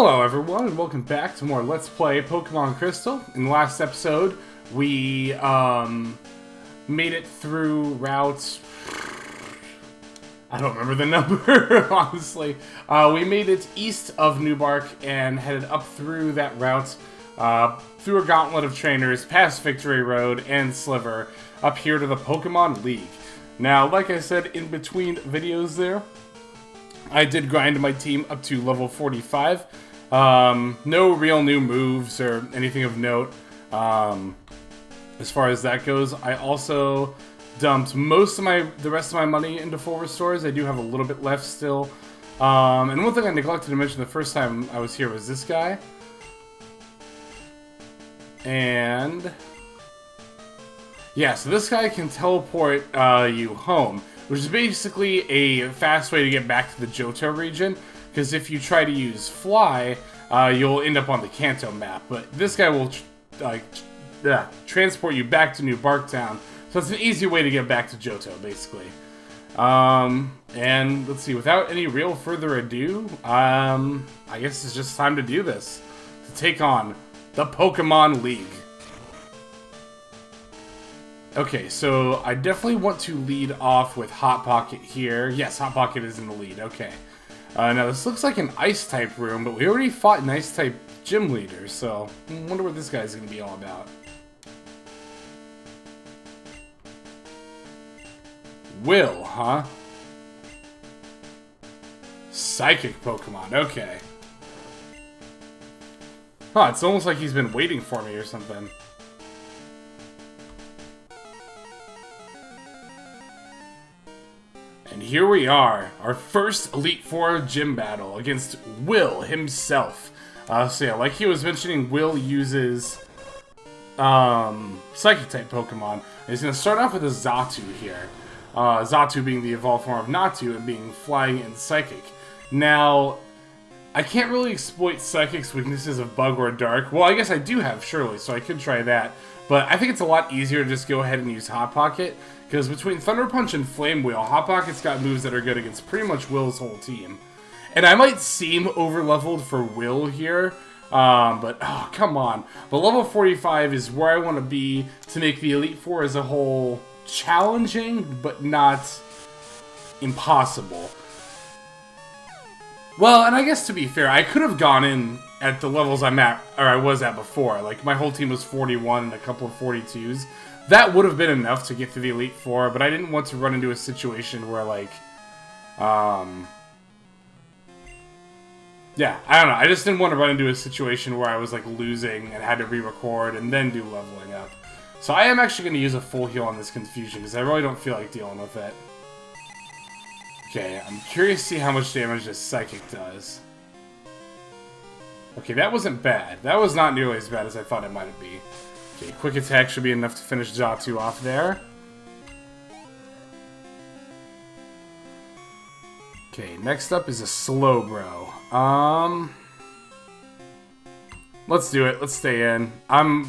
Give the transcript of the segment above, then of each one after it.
Hello everyone, and welcome back to more Let's Play Pokemon Crystal. In the last episode, we made it through route... I don't remember the number, honestly. We made it east of Newbark and headed up through that route, through a gauntlet of trainers, past Victory Road and Sliver, up here to the Pokemon League. Now, like I said in between videos there, I did grind my team up to level 45. No real new moves or anything of note as far as that goes. I also dumped most of the rest of my money into full restores. I do have a little bit left still. And one thing I neglected to mention the first time I was here was this guy. And yeah, so this guy can teleport you home, which is basically a fast way to get back to the Johto region, because if you try to use Fly, you'll end up on the Kanto map. But this guy will transport you back to New Barktown, so it's an easy way to get back to Johto, basically. And let's see, without any real further ado, I guess it's just time to do this. To take on the Pokemon League. Okay, so I definitely want to lead off with Hot Pocket here. Yes, Hot Pocket is in the lead, okay. Now this looks like an Ice-type room, but we already fought an Ice-type gym leader, so I wonder what this guy's going to be all about. Will, huh? Psychic Pokemon, okay. Huh, it's almost like he's been waiting for me or something. And here we are, our first Elite Four gym battle against Will himself. So yeah, like he was mentioning, Will uses Psychic-type Pokemon. And he's going to start off with a Xatu here. Xatu being the evolved form of Natu and being Flying and Psychic. Now, I can't really exploit Psychic's weaknesses of Bug or Dark. Well, I guess I do have Shirley, so I could try that. But I think it's a lot easier to just go ahead and use Hot Pocket, because between Thunder Punch and Flame Wheel, Hot Pocket's got moves that are good against pretty much Will's whole team. And I might seem over-leveled for Will here, but oh, come on. But level 45 is where I want to be to make the Elite Four as a whole challenging, but not impossible. Well, and I guess to be fair, I could have gone in at the levels I'm at, or I was at before. Like, my whole team was 41 and a couple of 42s. That would have been enough to get to the Elite Four, but I didn't want to run into a situation where, like, yeah, I don't know. I just didn't want to run into a situation where I was, like, losing and had to re-record and then do leveling up. So I am actually going to use a full heal on this Confusion, because I really don't feel like dealing with it. Okay, I'm curious to see how much damage this Psychic does. Okay, that wasn't bad. That was not nearly as bad as I thought it might be. Okay, Quick Attack should be enough to finish Xatu off there. Okay, next up is a Slowbro. Let's do it. Let's stay in. I'm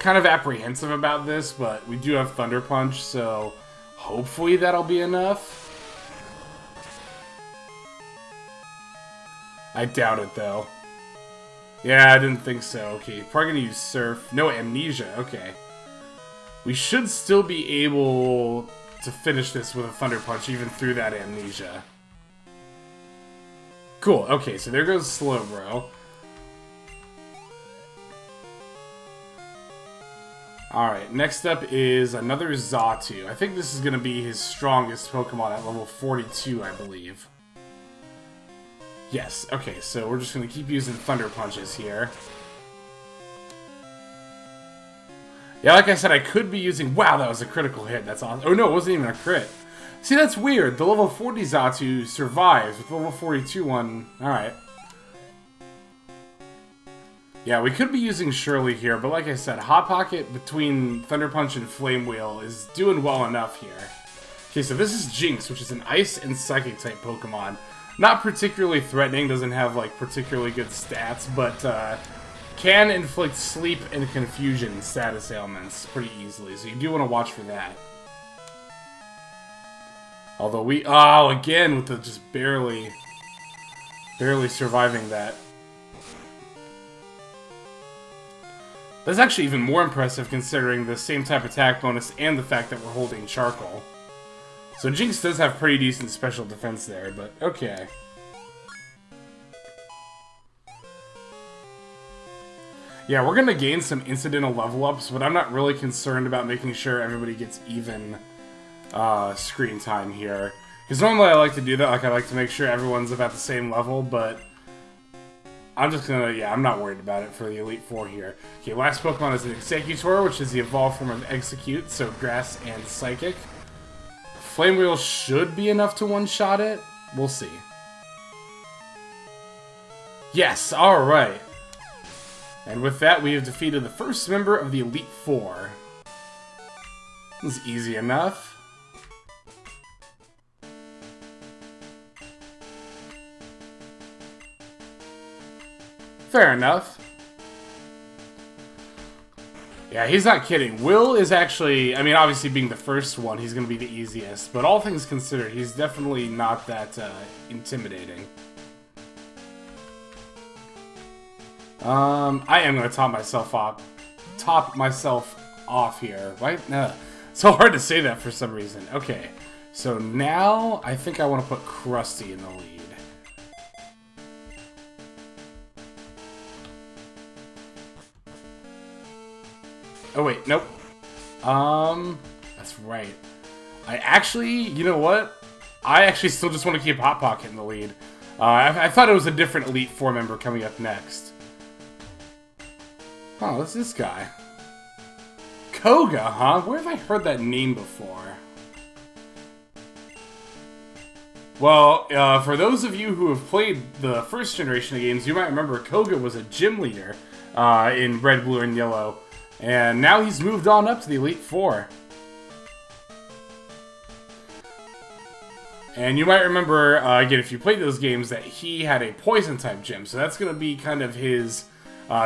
kind of apprehensive about this, but we do have Thunder Punch, so hopefully that'll be enough. I doubt it, though. Yeah, I didn't think so. Okay, probably gonna use Surf. No, Amnesia. Okay. We should still be able to finish this with a Thunder Punch, even through that Amnesia. Cool. Okay, so there goes Slowbro. Alright, next up is another Xatu. I think this is gonna be his strongest Pokemon at level 42, I believe. Yes, okay, so we're just going to keep using Thunder Punches here. Yeah, like I said, I could be using... Wow, that was a critical hit. That's awesome. Oh, no, it wasn't even a crit. See, that's weird. The level 40 Xatu survives with the level 42 one. Alright. Yeah, we could be using Shirley here, but like I said, Hot Pocket between Thunder Punch and Flame Wheel is doing well enough here. Okay, so this is Jinx, which is an Ice and Psychic-type Pokemon. Not particularly threatening, doesn't have, like, particularly good stats, but, can inflict sleep and confusion status ailments pretty easily, so you do want to watch for that. Although we... Oh, again, with the just barely surviving that. That's actually even more impressive considering the same type attack bonus and the fact that we're holding Charcoal. So Jinx does have pretty decent special defense there, but okay. Yeah, we're gonna gain some incidental level ups, but I'm not really concerned about making sure everybody gets even screen time here. Because normally I like to do that, like I like to make sure everyone's about the same level, but I'm just gonna, yeah, I'm not worried about it for the Elite Four here. Okay, last Pokemon is an Executor, which is the evolved form of Execute, so Grass and Psychic. Flame Wheel should be enough to one-shot it. We'll see. Yes, alright. And with that, we have defeated the first member of the Elite Four. This is easy enough. Fair enough. Yeah, he's not kidding. Will is actually, I mean, obviously being the first one, he's going to be the easiest. But all things considered, he's definitely not that intimidating. I am going to top myself off here, right? No, it's so hard to say that for some reason. Okay, so now I think I want to put Krusty in the lead. Oh wait, nope. That's right. I actually, you know what? I actually still just want to keep Hot Pocket in the lead. I thought it was a different Elite Four member coming up next. Oh, what's this guy? Koga, huh? Where have I heard that name before? Well, for those of you who have played the first generation of games, you might remember Koga was a gym leader in Red, Blue, and Yellow. And now he's moved on up to the Elite Four. And you might remember, again, if you played those games, that he had a Poison-type gym. So that's going to be kind of his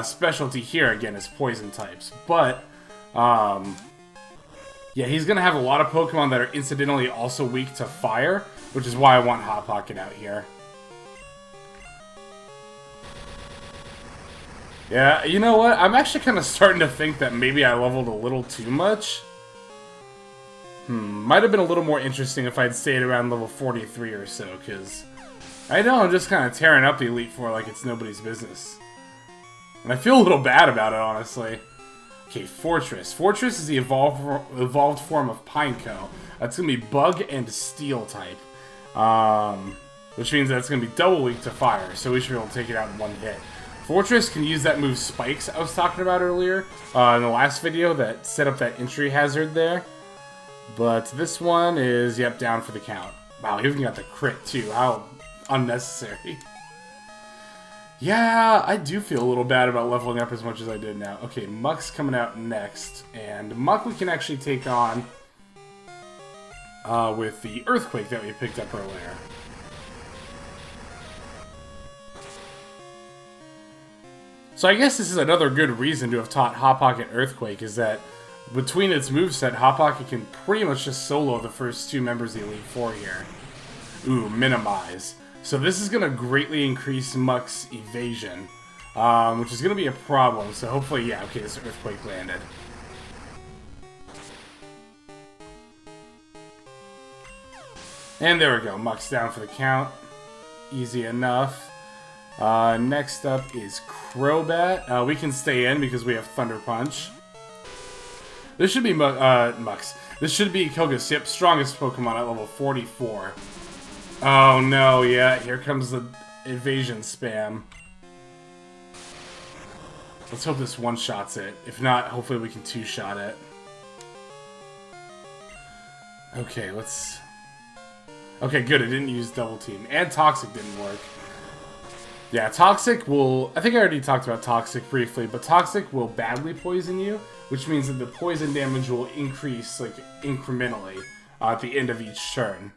specialty here, again, is Poison types. But, yeah, he's going to have a lot of Pokemon that are incidentally also weak to Fire, which is why I want Hot Pocket out here. Yeah, you know what? I'm actually kind of starting to think that maybe I leveled a little too much. Might have been a little more interesting if I'd stayed around level 43 or so, because I know I'm just kind of tearing up the Elite Four like it's nobody's business. And I feel a little bad about it, honestly. Okay, Fortress. Fortress is the evolved form of Pineco. That's going to be Bug and Steel type. Which means that it's going to be double weak to Fire, so we should be able to take it out in one hit. Fortress can use that move Spikes I was talking about earlier in the last video that set up that entry hazard there. But this one is, yep, down for the count. Wow, he even got the crit too. How unnecessary. Yeah, I do feel a little bad about leveling up as much as I did now. Okay, Muck's coming out next. And Muck we can actually take on with the Earthquake that we picked up earlier. So I guess this is another good reason to have taught Hot Pocket Earthquake, is that between its moveset, Hot Pocket can pretty much just solo the first two members of the Elite Four here. Ooh, Minimize. So this is going to greatly increase Muck's evasion, which is going to be a problem. So hopefully, yeah, okay, this Earthquake landed. And there we go, Muck's down for the count. Easy enough. Next up is Crobat. We can stay in because we have Thunder Punch. This should be Muck's. This should be Koga's strongest Pokemon at level 44. Oh no, yeah, here comes the evasion spam. Let's hope this one-shots it. If not, hopefully we can two-shot it. Okay, let's... Okay, good, it didn't use Double Team. And Toxic didn't work. Yeah, Toxic will... I think I already talked about Toxic briefly, but Toxic will badly poison you, which means that the poison damage will increase, like, incrementally at the end of each turn.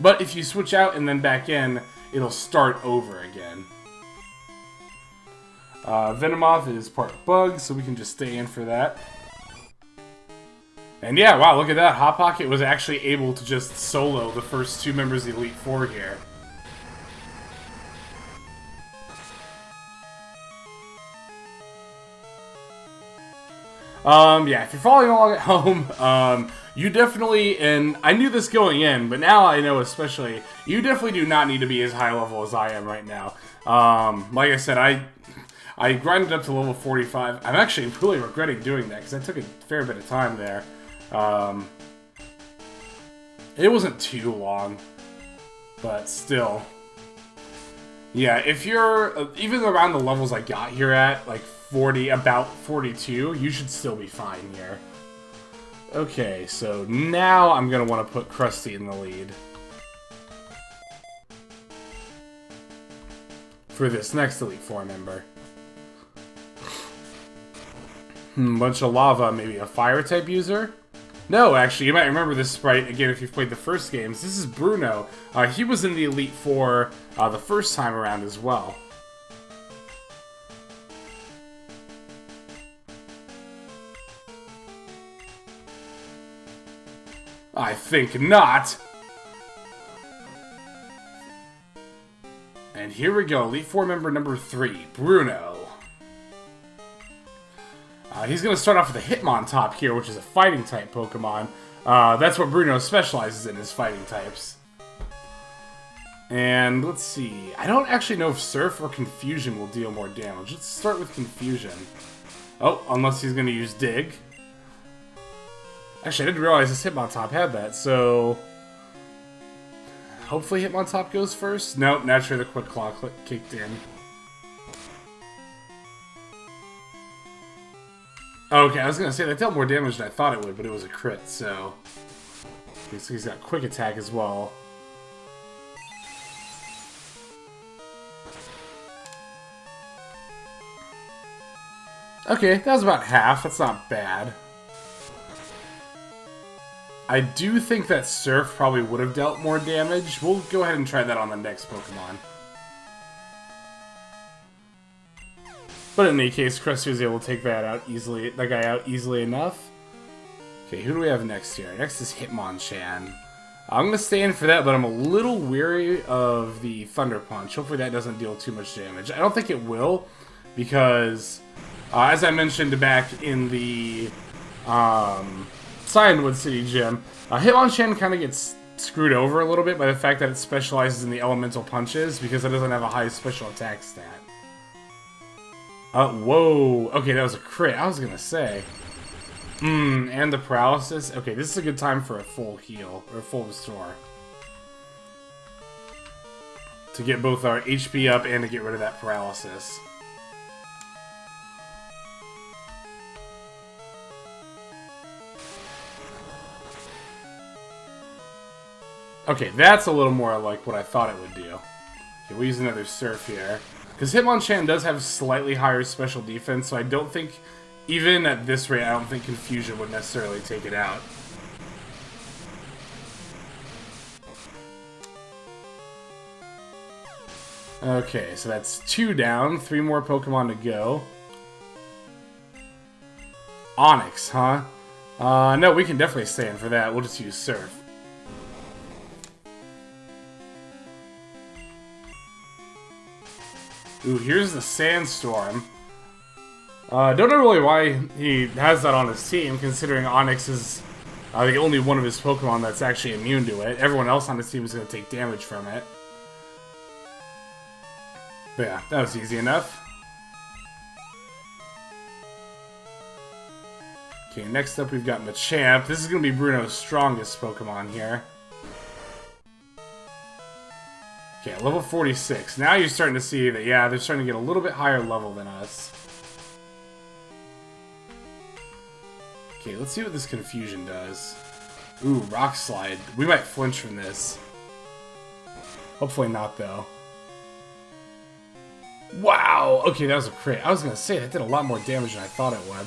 But if you switch out and then back in, it'll start over again. Venomoth is part bug, so we can just stay in for that. And yeah, wow, look at that. Hot Pocket was actually able to just solo the first two members of the Elite Four here. Yeah, if you're following along at home, you definitely, and I knew this going in, but now I know especially, you definitely do not need to be as high level as I am right now. Like I said, I grinded up to level 45. I'm actually really regretting doing that, because I took a fair bit of time there. It wasn't too long, but still. Yeah, if you're, even around the levels I got here at, like 40, about 42, you should still be fine here. Okay, so now I'm going to want to put Krusty in the lead for this next Elite Four member. Bunch of lava, maybe a fire type user? No, actually, you might remember this sprite, again, if you've played the first games. This is Bruno. He was in the Elite Four the first time around as well. I think not. And here we go, Elite Four member number 3, Bruno. He's going to start off with a Hitmontop here, which is a fighting type Pokemon. That's what Bruno specializes in, is fighting types. And let's see, I don't actually know if Surf or Confusion will deal more damage. Let's start with Confusion. Oh, unless he's going to use Dig. Actually, I didn't realize this Hitmontop had that, so... hopefully Hitmontop goes first? Nope, naturally the Quick Claw kicked in. Okay, I was gonna say that dealt more damage than I thought it would, but it was a crit, so... okay, so he's got Quick Attack as well. Okay, that was about half. That's not bad. I do think that Surf probably would have dealt more damage. We'll go ahead and try that on the next Pokemon. But in any case, Krusty was able to take that guy out easily enough. Okay, who do we have next here? Next is Hitmonchan. I'm gonna stay in for that, but I'm a little weary of the Thunder Punch. Hopefully that doesn't deal too much damage. I don't think it will, because as I mentioned back in the Cyanwood City Gym, Hitmonchan kind of gets screwed over a little bit by the fact that it specializes in the elemental punches, because it doesn't have a high special attack stat. Whoa. Okay, that was a crit. I was gonna say. And the paralysis. Okay, this is a good time for a full heal, or full restore. To get both our HP up and to get rid of that paralysis. Okay, that's a little more like what I thought it would do. Okay, we'll use another Surf here. Because Hitmonchan does have slightly higher special defense, so I don't think, even at this rate, I don't think Confusion would necessarily take it out. Okay, so that's 2 down, 3 more Pokemon to go. Onix, huh? No, we can definitely stay in for that. We'll just use Surf. Ooh, here's the Sandstorm. Don't know really why he has that on his team, considering Onix is the only one of his Pokemon that's actually immune to it. Everyone else on his team is going to take damage from it. But yeah, that was easy enough. Okay, next up we've got Machamp. This is going to be Bruno's strongest Pokemon here. Okay, level 46. Now you're starting to see that, yeah, they're starting to get a little bit higher level than us. Okay, let's see what this Confusion does. Ooh, Rock Slide. We might flinch from this. Hopefully not, though. Wow! Okay, that was a crit. I was gonna say, that did a lot more damage than I thought it would.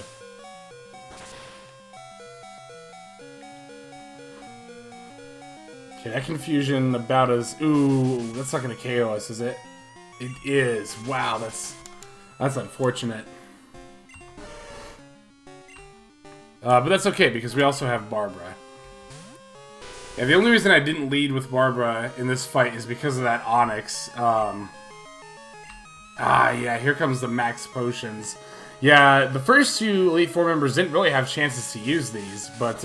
Okay, that Confusion about as... ooh, that's not gonna KO us, is it? It is. Wow, that's unfortunate. But that's okay, because we also have Barbara. Yeah, the only reason I didn't lead with Barbara in this fight is because of that Onix. Yeah, here comes the max potions. Yeah, the first two Elite Four members didn't really have chances to use these, but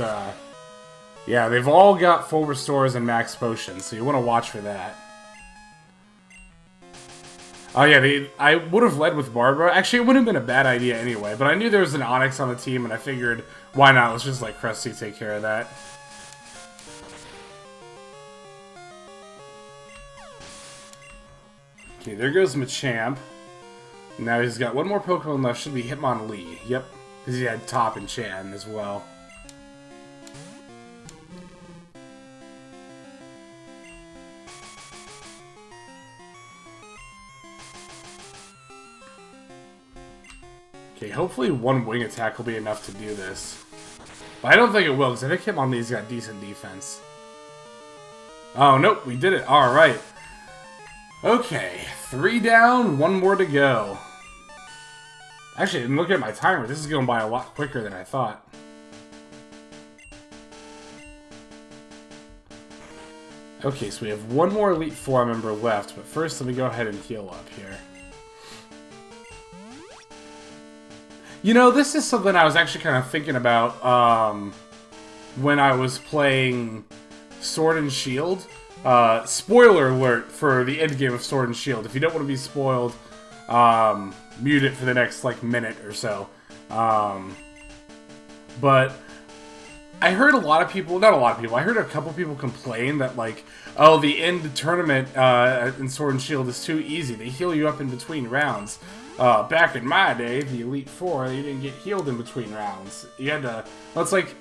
yeah, they've all got full restores and max potions, so you want to watch for that. Oh yeah, I would have led with Barbara. Actually, it wouldn't have been a bad idea anyway, but I knew there was an Onyx on the team, and I figured, why not? Let's just let Krusty take care of that. Okay, there goes Machamp. Now he's got one more Pokemon left. Should be Hitmonlee. Yep, because he had Top and Chan as well. Okay, hopefully one wing attack will be enough to do this. But I don't think it will, because I think Hitmonlee's got decent defense. Oh, nope, we did it. Alright. Okay, 3 down, 1 more to go. Actually, look at my timer. This is going by a lot quicker than I thought. Okay, so we have one more Elite Four member left, but first let me go ahead and heal up here. You know, this is something I was actually kind of thinking about when I was playing Sword and Shield. Spoiler alert for the end game of Sword and Shield. If you don't want to be spoiled, mute it for the next, like, minute or so. But I heard a lot of people, not a lot of people, I heard a couple people complain that, like, oh, the end tournament in Sword and Shield is too easy. They heal you up in between rounds. Back in my day, the Elite Four, you didn't get healed in between rounds. You had to, well, it's like,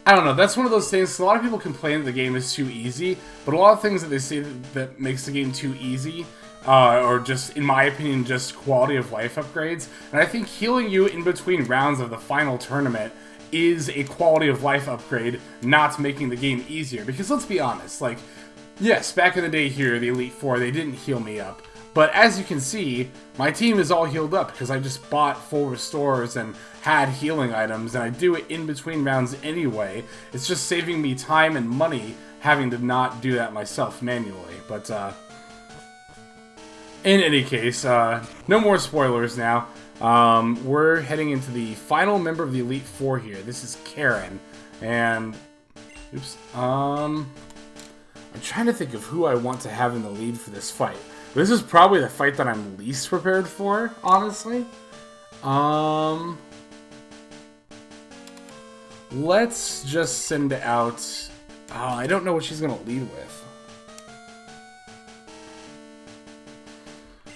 I don't know, that's one of those things, a lot of people complain that the game is too easy, but a lot of things that they say that makes the game too easy, or just, in my opinion, just quality of life upgrades. And I think healing you in between rounds of the final tournament is a quality of life upgrade, not making the game easier. Because let's be honest, like, yes, back in the day here, the Elite Four, they didn't heal me up. But as you can see, my team is all healed up because I just bought full restores and had healing items, and I do it in between rounds anyway. It's just saving me time and money having to not do that myself manually. But in any case, no more spoilers now. We're heading into the final member of the Elite Four here. This is Karen, and oops, I'm trying to think of who I want to have in the lead for this fight. This is probably the fight that I'm least prepared for, honestly. Let's just send out... I don't know what she's going to lead with.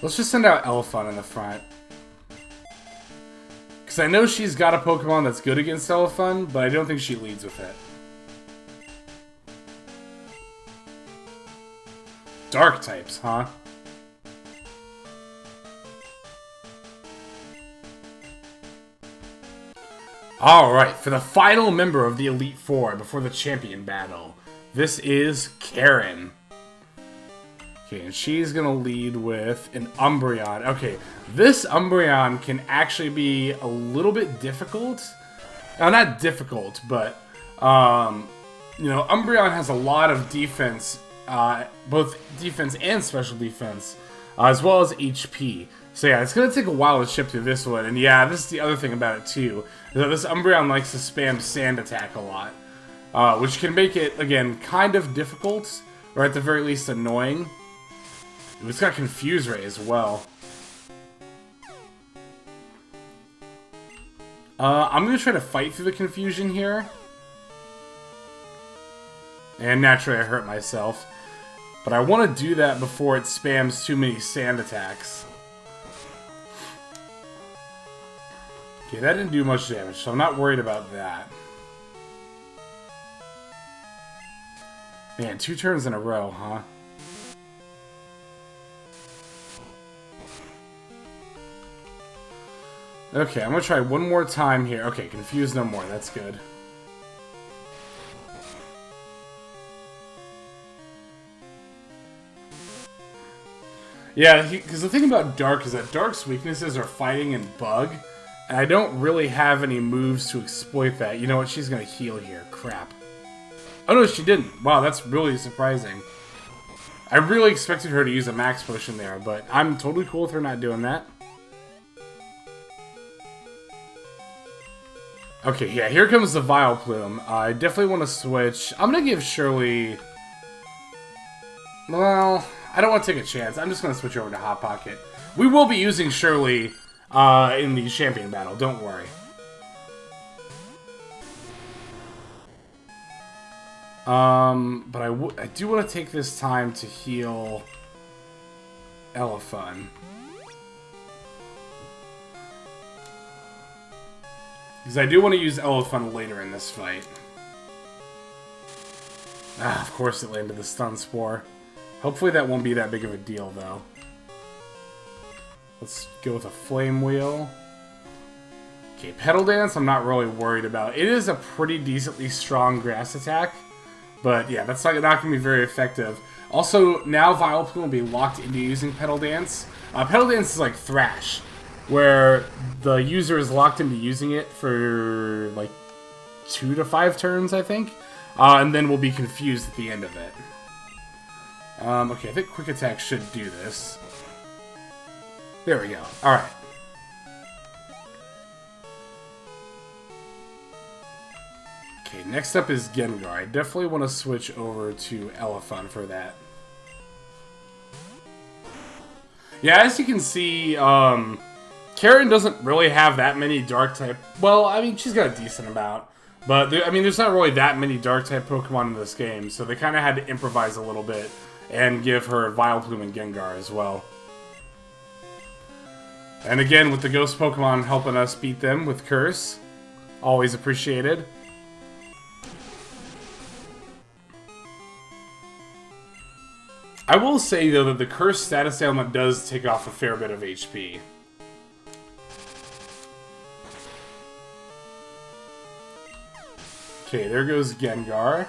Let's just send out Elephant in the front. Because I know she's got a Pokemon that's good against Elephant, but I don't think she leads with it. Dark types, huh? Alright, for the final member of the Elite Four before the champion battle, this is Karen. Okay, and she's gonna lead with an Umbreon. Okay, this Umbreon can actually be a little bit difficult. Not difficult, but, you know, Umbreon has a lot of defense, both defense and special defense, as well as HP. So yeah, it's going to take a while to ship through this one, and yeah, this is the other thing about it too. This Umbreon likes to spam Sand Attack a lot, which can make it, again, kind of difficult, or at the very least annoying. It's got Confuse Ray as well. I'm going to try to fight through the confusion here. And naturally I hurt myself. But I want to do that before it spams too many Sand Attacks. Okay, that didn't do much damage, so I'm not worried about that. Man, 2 turns in a row, huh? Okay, I'm gonna try one more time here. Okay, confuse no more, that's good. Yeah, because the thing about Dark is that Dark's weaknesses are fighting and bug, and I don't really have any moves to exploit that. You know what, she's gonna heal here. Crap. Oh no, she didn't. Wow, that's really surprising. I really expected her to use a max potion there, but I'm totally cool with her not doing that. Okay, yeah, here comes the Vileplume. I definitely want to switch. I'm going to give Shirley... Well, I don't want to take a chance. I'm just going to switch over to Hot Pocket. We will be using Shirley in the champion battle, don't worry. But I do want to take this time to heal Elefun. Because I do want to use Elefun later in this fight. Ah, of course it landed the Stun Spore. Hopefully that won't be that big of a deal, though. Let's go with a Flame Wheel. Okay, Petal Dance I'm not really worried about. It is a pretty decently strong grass attack. But yeah, that's not going to be very effective. Also, now Vileplume will be locked into using Petal Dance. Petal Dance is like Thrash, where the user is locked into using it for like 2 to 5 turns, I think. And then will be confused at the end of it. Okay, I think Quick Attack should do this. There we go. Alright. Okay, next up is Gengar. I definitely want to switch over to Elefun for that. Yeah, as you can see, Karen doesn't really have that many Dark-type... Well, I mean, she's got a decent amount. But, there's not really that many Dark-type Pokemon in this game, so they kind of had to improvise a little bit and give her Vileplume and Gengar as well. And again, with the Ghost Pokemon helping us beat them with Curse. Always appreciated. I will say, though, that the Curse status ailment does take off a fair bit of HP. Okay, there goes Gengar.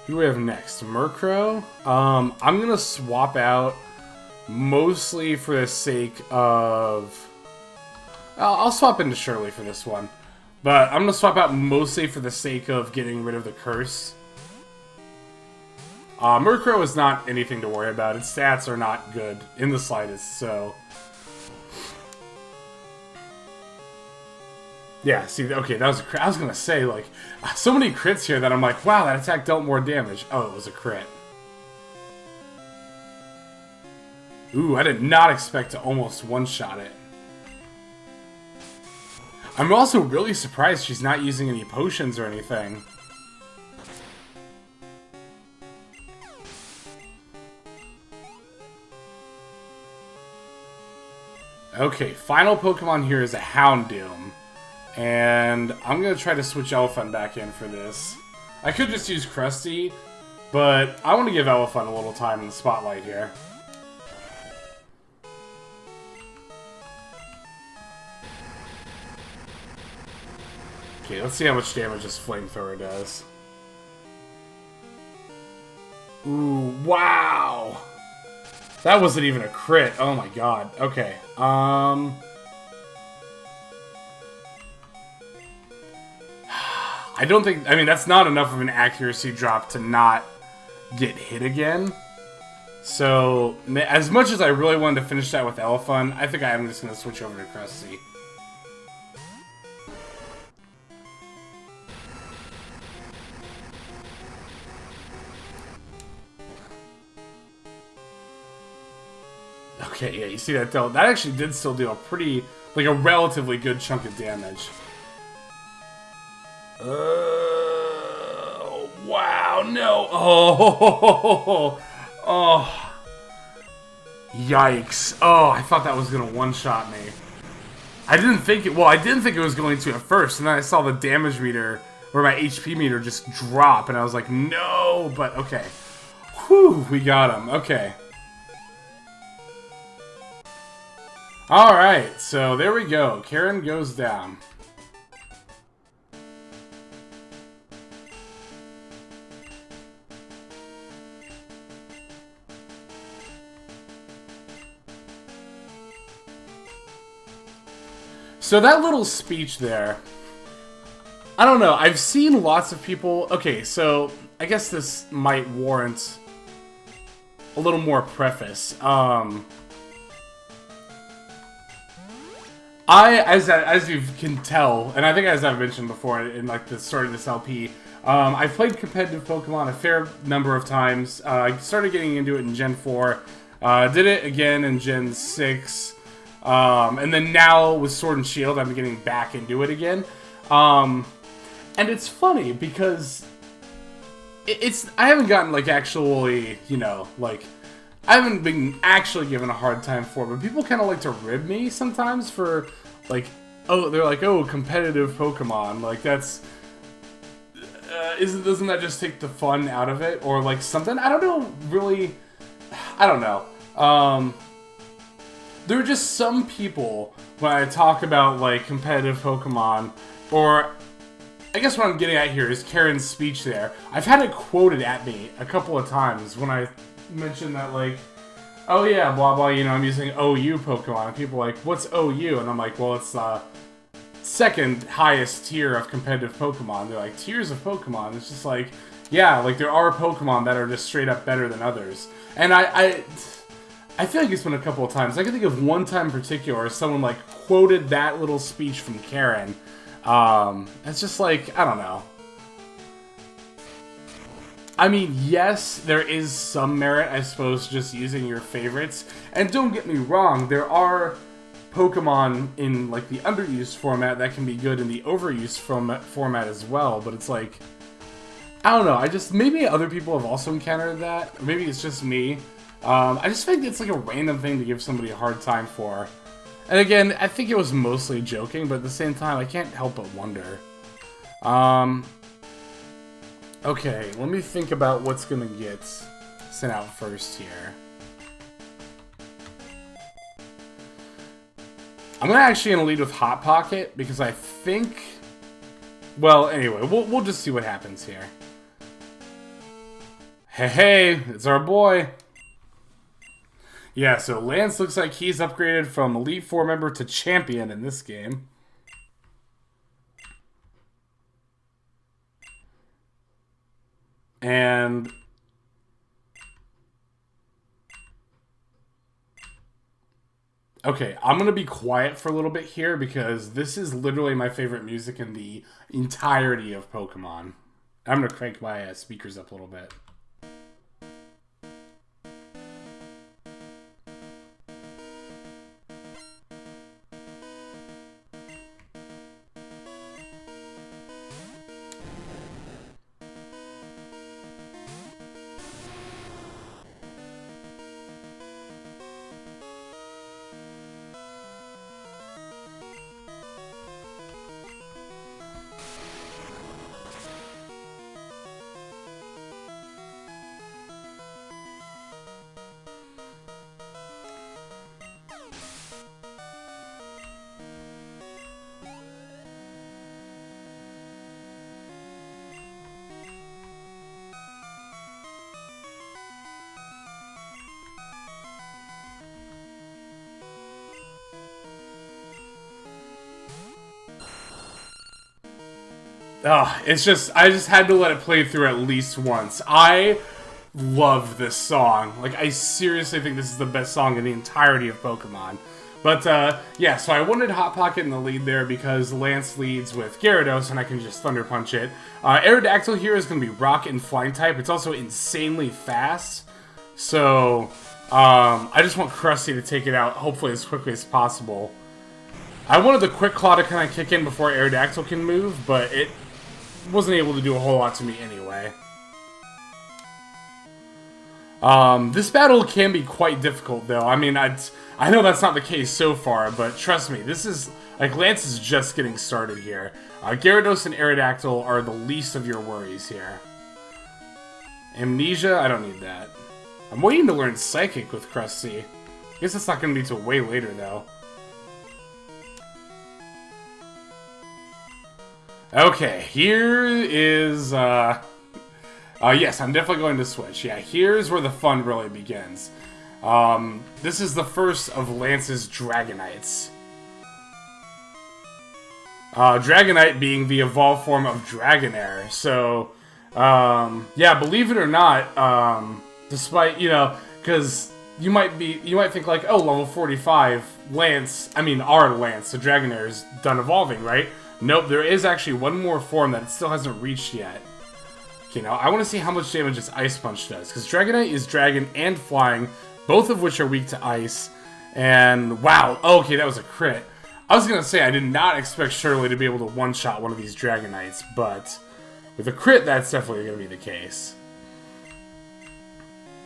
Who do we have next? Murkrow? I'm gonna swap out mostly for the sake of... I'll swap into Shirley for this one. But I'm gonna swap out mostly for the sake of getting rid of the Curse. Murkrow is not anything to worry about. Its stats are not good in the slightest, so... Yeah, see, okay, that was a crit. I was gonna say, like, so many crits here that I'm like, wow, that attack dealt more damage. Oh, it was a crit. Ooh, I did not expect to almost one-shot it. I'm also really surprised she's not using any potions or anything. Okay, final Pokemon here is a Houndoom. And I'm going to try to switch Elefun back in for this. I could just use Krusty, but I want to give Elefun a little time in the spotlight here. Okay, let's see how much damage this Flamethrower does. Ooh, wow! That wasn't even a crit. Oh my god. Okay, I don't think... I mean, that's not enough of an accuracy drop to not get hit again. So, as much as I really wanted to finish that with Elefun, I think I am just going to switch over to Krusty. Okay, yeah, you see that dealt... That actually did still deal a pretty... Like, a relatively good chunk of damage. Wow, no. Oh. Yikes. Oh, I thought that was going to one-shot me. I didn't think it... Well, I didn't think it was going to at first, and then I saw the damage meter, or my HP meter, just drop, and I was like, no, but okay. Whew, we got him. Okay. Alright, so there we go. Karen goes down. So that little speech there, I don't know, I've seen lots of people... Okay, so I guess this might warrant a little more preface. as you can tell, and I think as I've mentioned before in like the start of this LP, I've played competitive Pokemon a fair number of times. I started getting into it in Gen 4, did it again in Gen 6, and then now with Sword and Shield, I'm getting back into it again. And it's funny because I haven't gotten like actually, you know, like I haven't been actually given a hard time for it, but people kind of like to rib me sometimes for like, oh, they're like, oh, competitive Pokemon, like that's. Doesn't that just take the fun out of it? Or like something? I don't know, really. I don't know. There are just some people, when I talk about like competitive Pokemon, or I guess what I'm getting at here is Karen's speech there. I've had it quoted at me a couple of times when I mentioned that like, oh yeah, blah blah, you know, I'm using OU Pokemon. And people are like, what's OU? And I'm like, well, it's second highest tier of competitive Pokemon. They're like, tiers of Pokemon. It's just like, yeah, like there are Pokemon that are just straight up better than others. And I feel like it's been a couple of times. I can think of one time in particular, someone like quoted that little speech from Karen. It's just like, I don't know. I mean, yes, there is some merit, I suppose, just using your favorites. And don't get me wrong, there are Pokemon in like the underused format that can be good in the overused format as well, but it's like, I don't know, maybe other people have also encountered that, maybe it's just me. I just think it's like a random thing to give somebody a hard time for. And again, I think it was mostly joking, but at the same time, I can't help but wonder. Okay, let me think about what's gonna get sent out first here. I'm actually gonna lead with Hot Pocket because I think. Well, anyway, we'll just see what happens here. Hey, it's our boy. Yeah, so Lance looks like he's upgraded from Elite Four member to Champion in this game. And okay, I'm going to be quiet for a little bit here because this is literally my favorite music in the entirety of Pokemon. I'm going to crank my speakers up a little bit. It's just, I just had to let it play through at least once. I love this song. Like, I seriously think this is the best song in the entirety of Pokemon. But, yeah, so I wanted Hot Pocket in the lead there because Lance leads with Gyarados and I can just Thunder Punch it. Aerodactyl here is going to be Rock and Flying type. It's also insanely fast. So, I just want Krusty to take it out, hopefully as quickly as possible. I wanted the Quick Claw to kind of kick in before Aerodactyl can move, but it wasn't able to do a whole lot to me anyway. This battle can be quite difficult, though. I mean, I know that's not the case so far, but trust me, this is, like, Lance is just getting started here. Gyarados and Aerodactyl are the least of your worries here. Amnesia? I don't need that. I'm waiting to learn Psychic with Krusty. I guess that's not going to be till way later, though. Okay, here is, yes, I'm definitely going to switch. Yeah, here's where the fun really begins. This is the first of Lance's Dragonites. Dragonite being the evolved form of Dragonair. So, yeah, believe it or not, despite, you know, because you might think like, oh, level 45 Lance, our Lance, the Dragonair is done evolving, right? Nope, there is actually one more form that it still hasn't reached yet. Okay, now I want to see how much damage this Ice Punch does, because Dragonite is Dragon and Flying, both of which are weak to Ice. And wow, okay, that was a crit. I was gonna say I did not expect Shirley to be able to one-shot one of these Dragonites, but with a crit, that's definitely gonna be the case.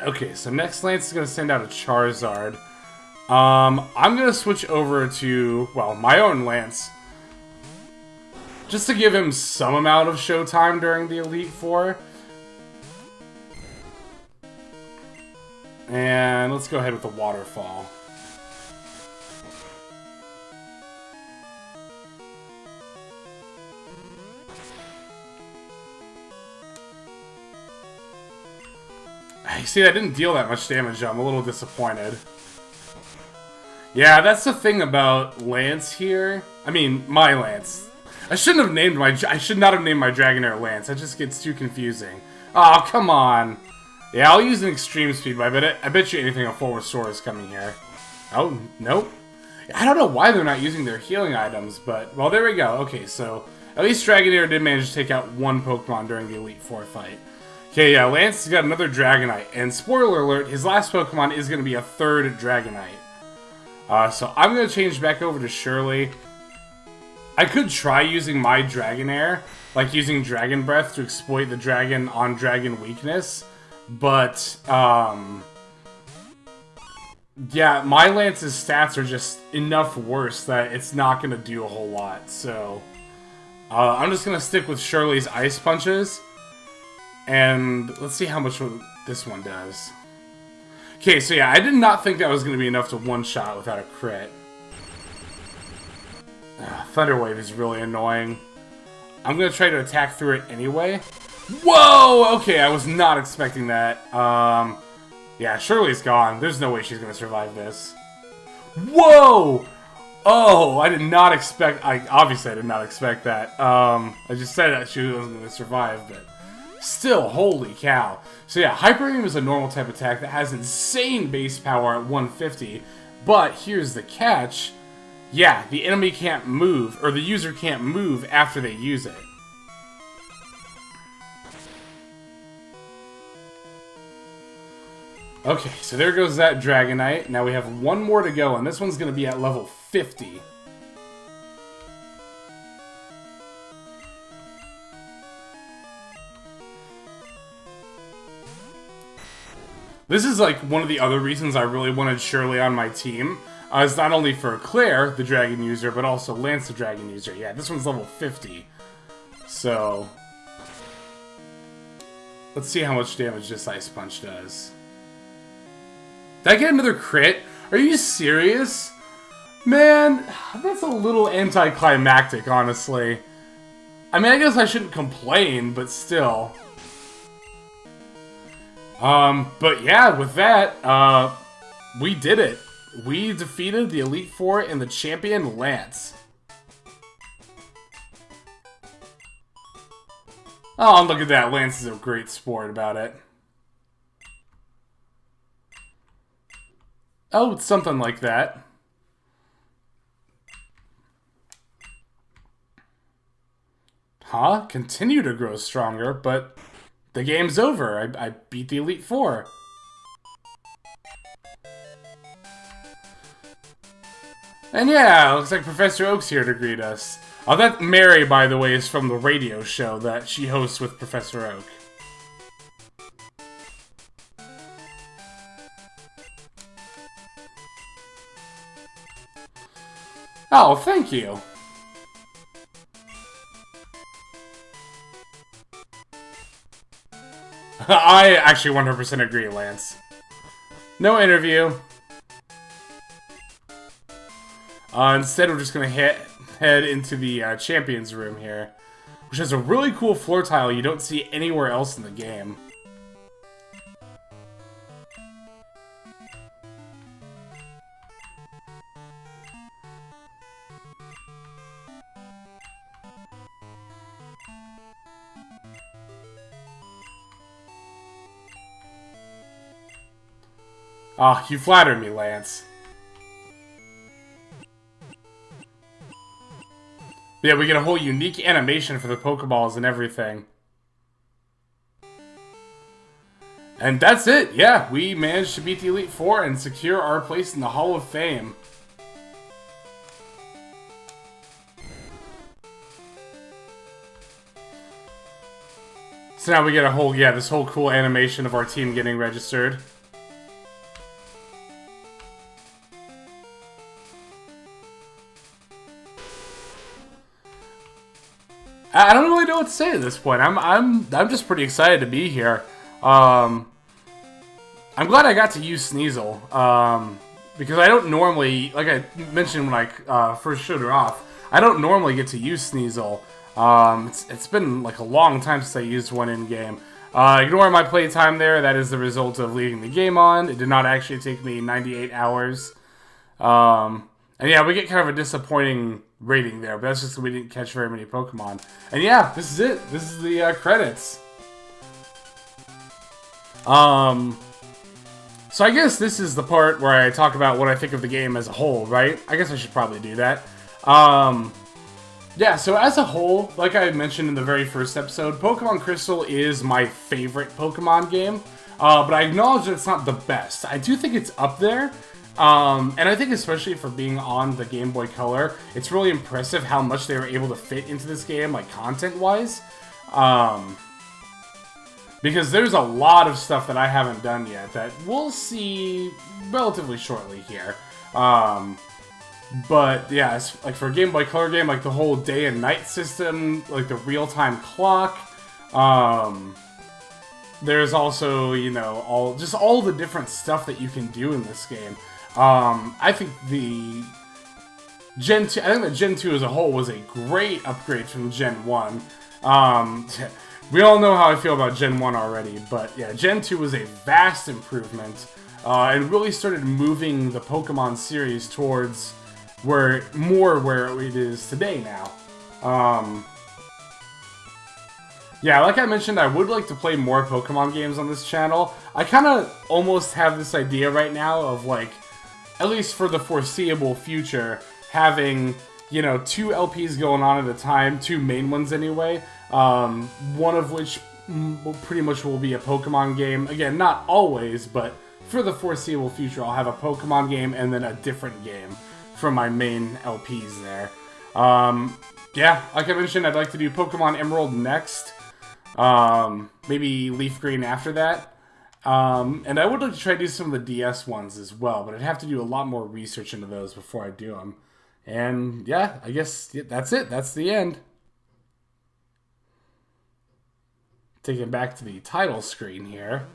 Okay, so next Lance is gonna send out a Charizard. I'm gonna switch over to, well, my own Lance, just to give him some amount of showtime during the Elite Four. And let's go ahead with the Waterfall. See, that didn't deal that much damage. I'm a little disappointed. Yeah, that's the thing about Lance here. My Lance. I should not have named my Dragonair Lance. That just gets too confusing. Oh, come on. Yeah, I'll use an Extreme Speed, but I bet you anything a Full Restore is coming here. Oh, nope. I don't know why they're not using their healing items, but, well, there we go. Okay, so at least Dragonair did manage to take out one Pokemon during the Elite Four fight. Okay, yeah, Lance has got another Dragonite, and spoiler alert, his last Pokemon is going to be a third Dragonite. So I'm going to change back over to Shirley. I could try using my Dragonair, like using Dragon Breath to exploit the Dragon-on-Dragon weakness, but, yeah, my Lance's stats are just enough worse that it's not going to do a whole lot, so I'm just going to stick with Shirley's Ice Punches. And let's see how much this one does. Okay, so yeah, I did not think that was going to be enough to one-shot without a crit. Thunder Wave is really annoying. I'm going to try to attack through it anyway. Whoa! Okay, I was not expecting that. Yeah, Shirley's gone. There's no way she's going to survive this. Whoa! Oh, I did not expect... Obviously, I did not expect that. I just said that she wasn't going to survive, but... Still, holy cow. So yeah, Hyper Beam is a normal type attack that has insane base power at 150, but here's the catch. Yeah, the enemy can't move, or the user can't move after they use it. Okay, so there goes that Dragonite. Now we have one more to go, and this one's going to be at level 50. This is like one of the other reasons I really wanted Shirley on my team. Is not only for Claire, the Dragon user, but also Lance, the Dragon user. Yeah, this one's level 50. So, let's see how much damage this Ice Punch does. Did I get another crit? Are you serious? Man, that's a little anticlimactic, honestly. I guess I shouldn't complain, but still. But yeah, with that, we did it. We defeated the Elite Four and the champion, Lance. Oh, look at that. Lance is a great sport about it. Oh, it's something like that. Huh? Continue to grow stronger, but the game's over. I beat the Elite Four. And yeah, looks like Professor Oak's here to greet us. Oh, that Mary, by the way, is from the radio show that she hosts with Professor Oak. Oh, thank you. I actually 100% agree, Lance. No interview. Instead, we're just going to head into the Champions Room here, which has a really cool floor tile you don't see anywhere else in the game. Ah, you flatter me, Lance. Yeah, we get a whole unique animation for the Pokeballs and everything. And that's it. Yeah, we managed to beat the Elite Four and secure our place in the Hall of Fame. So now we get a whole, this whole cool animation of our team getting registered. I don't really know what to say at this point. I'm just pretty excited to be here. I'm glad I got to use Sneasel. Because I don't normally, like I mentioned when I first showed her off, I don't normally get to use Sneasel. It's been like a long time since I used one in game. Ignore my playtime there. That is the result of leaving the game on. It did not actually take me 98 hours. And yeah, we get kind of a disappointing rating there, but that's just we didn't catch very many Pokemon. And yeah, this is it. This is the credits. So I guess this is the part where I talk about what I think of the game as a whole, right? I guess I should probably do that. Yeah, so as a whole, like I mentioned in the very first episode, Pokemon Crystal is my favorite Pokemon game. But I acknowledge that it's not the best. I do think it's up there. And I think especially for being on the Game Boy Color, it's really impressive how much they were able to fit into this game, like content-wise. Because there's a lot of stuff that I haven't done yet that we'll see relatively shortly here. But yeah, it's like for a Game Boy Color game, like the whole day and night system, like the real-time clock. There's also, you know, all the different stuff that you can do in this game. I think the Gen 2, I think that Gen 2 as a whole was a great upgrade from Gen 1. We all know how I feel about Gen 1 already, but yeah, Gen 2 was a vast improvement, and really started moving the Pokemon series towards where it is today now. Yeah, like I mentioned, I would like to play more Pokemon games on this channel. I kind of almost have this idea right now of, like, at least for the foreseeable future, having, you know, 2 LPs going on at a time, 2 main ones anyway, one of which pretty much will be a Pokemon game. Again, not always, but for the foreseeable future, I'll have a Pokemon game and then a different game from my main LPs there. Yeah, like I mentioned, I'd like to do Pokemon Emerald next. Maybe Leaf Green after that. And I would like to try to do some of the DS ones as well, but I'd have to do a lot more research into those before I do them. And yeah, I guess that's it. That's the end. Taking back to the title screen here.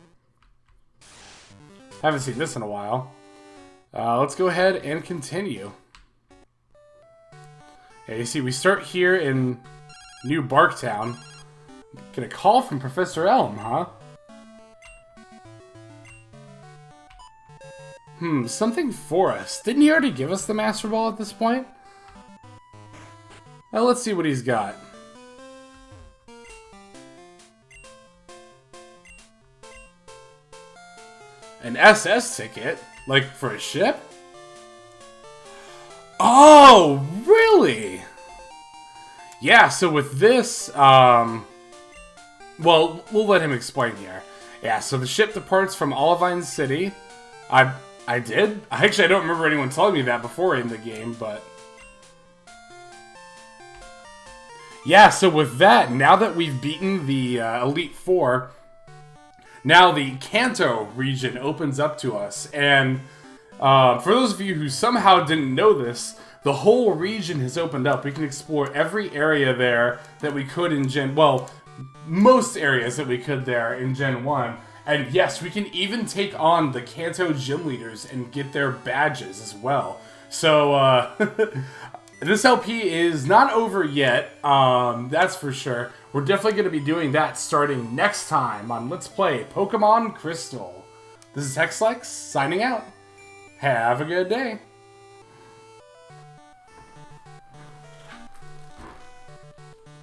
Haven't seen this in a while. Let's go ahead and continue. Yeah, you see, we start here in New Barktown. Get a call from Professor Elm, huh? Something for us. Didn't he already give us the Master Ball at this point? Well, let's see what he's got. An SS ticket? Like, for a ship? Oh, really? Yeah, so with this, well, we'll let him explain here. Yeah, so the ship departs from Olivine City. I did? Actually, I don't remember anyone telling me that before in the game, but... Yeah, so with that, now that we've beaten the Elite Four, now the Kanto region opens up to us. And for those of you who somehow didn't know this, the whole region has opened up. We can explore every area there that we could in Gen... Well, most areas that we could there in Gen 1. And yes, we can even take on the Kanto gym leaders and get their badges as well. So, this LP is not over yet, that's for sure. We're definitely going to be doing that starting next time on Let's Play Pokemon Crystal. This is Hexlex, signing out. Have a good day.